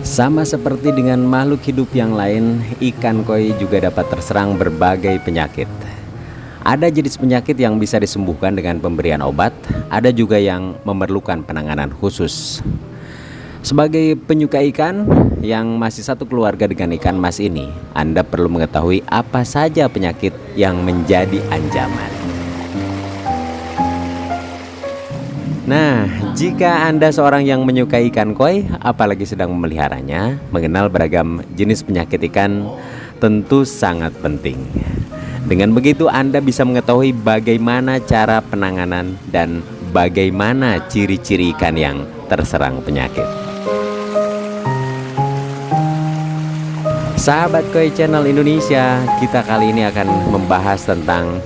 Sama seperti dengan makhluk hidup yang lain, ikan koi juga dapat terserang berbagai penyakit. Ada jenis penyakit yang bisa disembuhkan dengan pemberian obat, ada juga yang memerlukan penanganan khusus. Sebagai penyuka ikan yang masih satu keluarga dengan ikan mas ini, Anda perlu mengetahui apa saja penyakit yang menjadi ancaman. Nah, jika Anda seorang yang menyukai ikan koi, apalagi sedang memeliharanya, mengenal beragam jenis penyakit ikan tentu sangat penting. Dengan begitu Anda bisa mengetahui bagaimana cara penanganan dan bagaimana ciri-ciri ikan yang terserang penyakit. Sahabat Koi Channel Indonesia, kita kali ini akan membahas tentang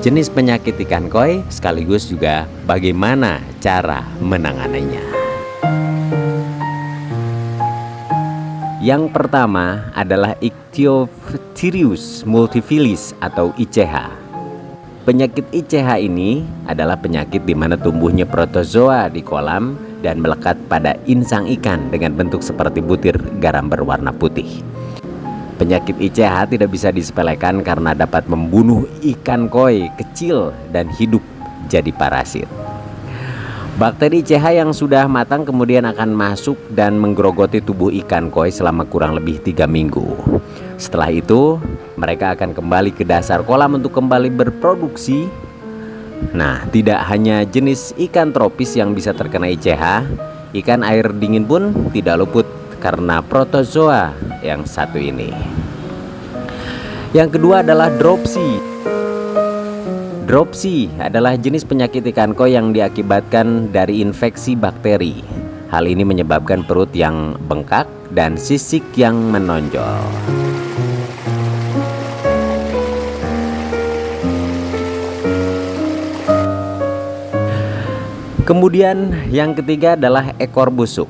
jenis penyakit ikan koi sekaligus juga bagaimana cara menanganinya. Yang pertama adalah Ichthyophthirius multifilus atau ICH. Penyakit ICH ini adalah penyakit di mana tumbuhnya protozoa di kolam dan melekat pada insang ikan dengan bentuk seperti butir garam berwarna putih. Penyakit ICH tidak bisa disepelekan karena dapat membunuh ikan koi kecil dan hidup jadi parasit. Bakteri ICH yang sudah matang kemudian akan masuk dan menggerogoti tubuh ikan koi selama kurang lebih 3 minggu. Setelah itu, mereka akan kembali ke dasar kolam untuk kembali berproduksi. Nah, tidak hanya jenis ikan tropis yang bisa terkena ICH, ikan air dingin pun tidak luput karena protozoa yang satu ini. Yang kedua adalah dropsy. Dropsy adalah jenis penyakit ikan koi yang diakibatkan dari infeksi bakteri. Hal ini menyebabkan perut yang bengkak dan sisik yang menonjol. Kemudian yang ketiga adalah ekor busuk.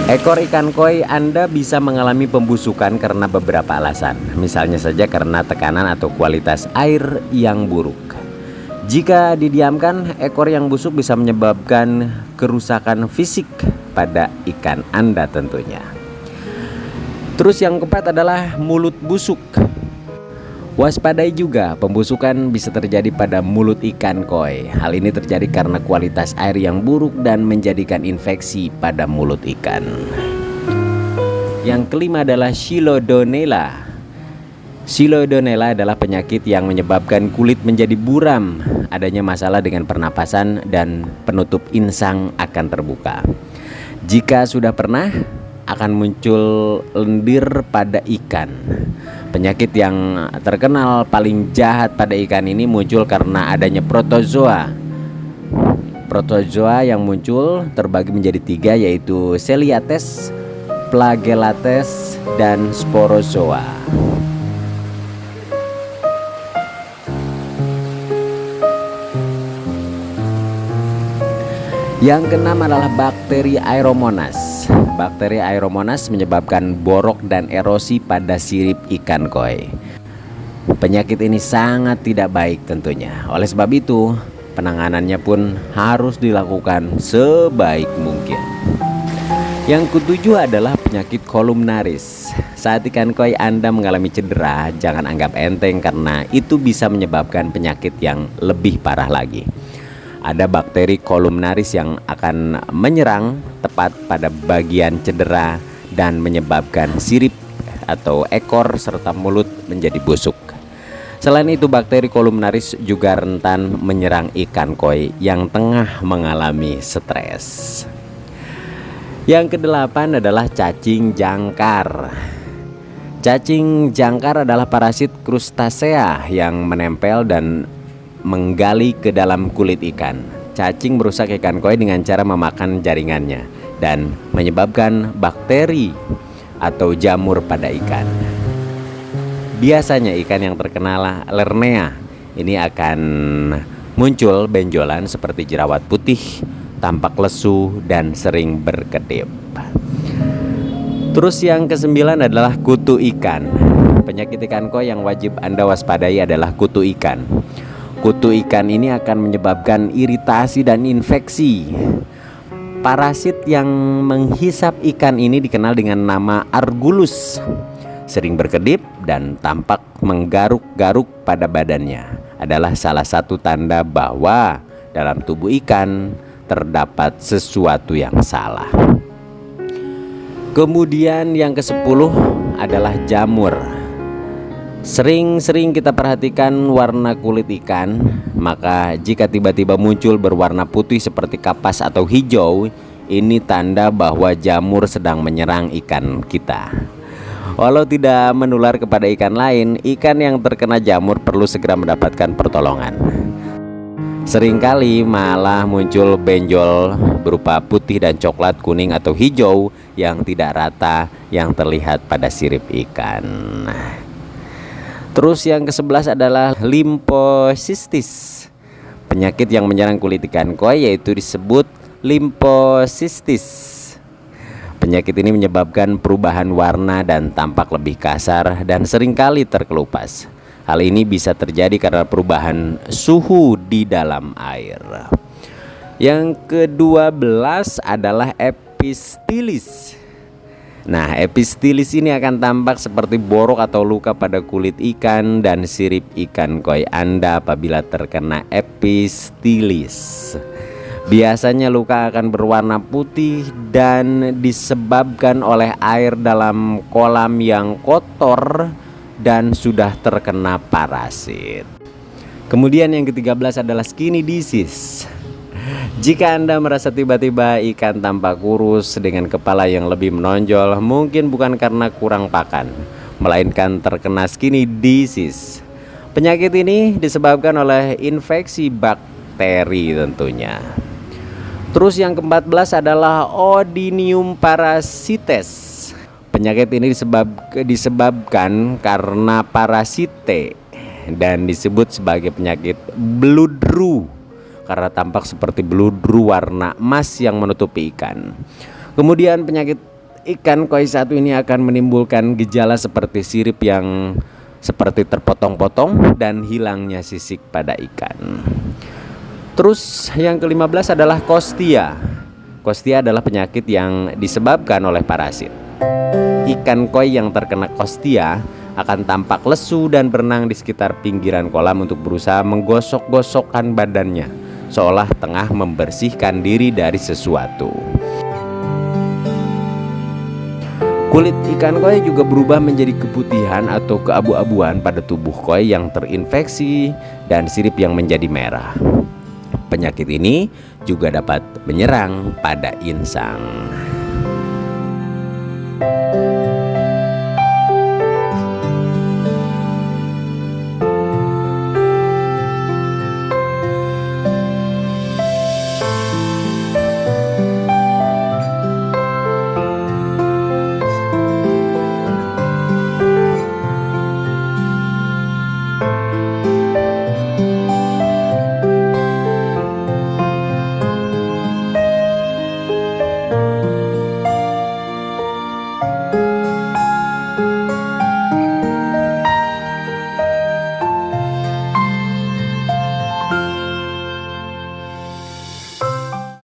Ekor ikan koi Anda bisa mengalami pembusukan karena beberapa alasan. Misalnya saja karena tekanan atau kualitas air yang buruk. Jika didiamkan, ekor yang busuk bisa menyebabkan kerusakan fisik pada ikan Anda tentunya. Terus yang keempat adalah mulut busuk. Waspadai juga, pembusukan bisa terjadi pada mulut ikan koi. Hal ini terjadi karena kualitas air yang buruk dan menjadikan infeksi pada mulut ikan. Yang kelima adalah Chilodonella. Chilodonella adalah penyakit yang menyebabkan kulit menjadi buram. Adanya masalah dengan pernapasan dan penutup insang akan terbuka. Jika sudah pernah, akan muncul lendir pada ikan. Penyakit yang terkenal paling jahat pada ikan ini muncul karena adanya protozoa. Protozoa yang muncul terbagi menjadi 3, yaitu Celiates, Flagellates, dan Sporozoa. Yang keenam adalah bakteri Aeromonas. Bakteri Aeromonas menyebabkan borok dan erosi pada sirip ikan koi. Penyakit ini sangat tidak baik tentunya. Oleh sebab itu, penanganannya pun harus dilakukan sebaik mungkin. Yang ketujuh adalah penyakit kolumnaris. Saat ikan koi Anda mengalami cedera, jangan anggap enteng karena itu bisa menyebabkan penyakit yang lebih parah lagi. Ada bakteri kolumnaris yang akan menyerang tepat pada bagian cedera dan menyebabkan sirip atau ekor serta mulut menjadi busuk. Selain itu, bakteri kolumnaris juga rentan menyerang ikan koi yang tengah mengalami stres. Yang kedelapan adalah cacing jangkar. Cacing jangkar adalah parasit krustasea yang menempel dan menggali ke dalam kulit ikan. Cacing merusak ikan koi dengan cara memakan jaringannya dan menyebabkan bakteri atau jamur pada ikan. Biasanya ikan yang terkena Lernea ini akan muncul benjolan seperti jerawat putih, tampak lesu, dan sering berkedip. Terus yang kesembilan adalah kutu ikan. Penyakit ikan koi yang wajib Anda waspadai adalah kutu ikan. Kutu ikan ini akan menyebabkan iritasi dan infeksi. Parasit yang menghisap ikan ini dikenal dengan nama Argulus. Sering berkedip dan tampak menggaruk-garuk pada badannya adalah salah satu tanda bahwa dalam tubuh ikan terdapat sesuatu yang salah. Kemudian yang ke-10 adalah jamur. Sering-sering kita perhatikan warna kulit ikan, maka jika tiba-tiba muncul berwarna putih seperti kapas atau hijau, ini tanda bahwa jamur sedang menyerang ikan kita. Walau tidak menular kepada ikan lain, ikan yang terkena jamur perlu segera mendapatkan pertolongan. Seringkali malah muncul benjol berupa putih dan coklat, kuning atau hijau yang tidak rata yang terlihat pada sirip ikan. Terus yang ke-11 adalah limfosistis. Penyakit yang menyerang kulit ikan koi yaitu disebut limfosistis. Penyakit ini menyebabkan perubahan warna dan tampak lebih kasar dan seringkali terkelupas. Hal ini bisa terjadi karena perubahan suhu di dalam air. Yang ke-12 adalah epistilis. Nah, epistilis ini akan tampak seperti borok atau luka pada kulit ikan dan sirip ikan koi Anda apabila terkena epistilis. Biasanya luka akan berwarna putih dan disebabkan oleh air dalam kolam yang kotor dan sudah terkena parasit. Kemudian yang ke-13 adalah skinny disease. Jika Anda merasa tiba-tiba ikan tampak kurus dengan kepala yang lebih menonjol, mungkin bukan karena kurang pakan, melainkan terkena skinny disease. Penyakit ini disebabkan oleh infeksi bakteri tentunya. Terus yang ke-14 adalah Odynium parasites. Penyakit ini disebabkan karena parasite dan disebut sebagai penyakit bludru karena tampak seperti bludru warna emas yang menutupi ikan. Kemudian penyakit ikan koi satu ini akan menimbulkan gejala seperti sirip yang seperti terpotong-potong dan hilangnya sisik pada ikan. Terus yang ke-15 adalah Kostia. Kostia adalah penyakit yang disebabkan oleh parasit. Ikan koi yang terkena Kostia akan tampak lesu dan berenang di sekitar pinggiran kolam untuk berusaha menggosok-gosokkan badannya, seolah tengah membersihkan diri dari sesuatu. Kulit ikan koi juga berubah menjadi keputihan atau keabu-abuan pada tubuh koi yang terinfeksi dan sirip yang menjadi merah. Penyakit ini juga dapat menyerang pada insang.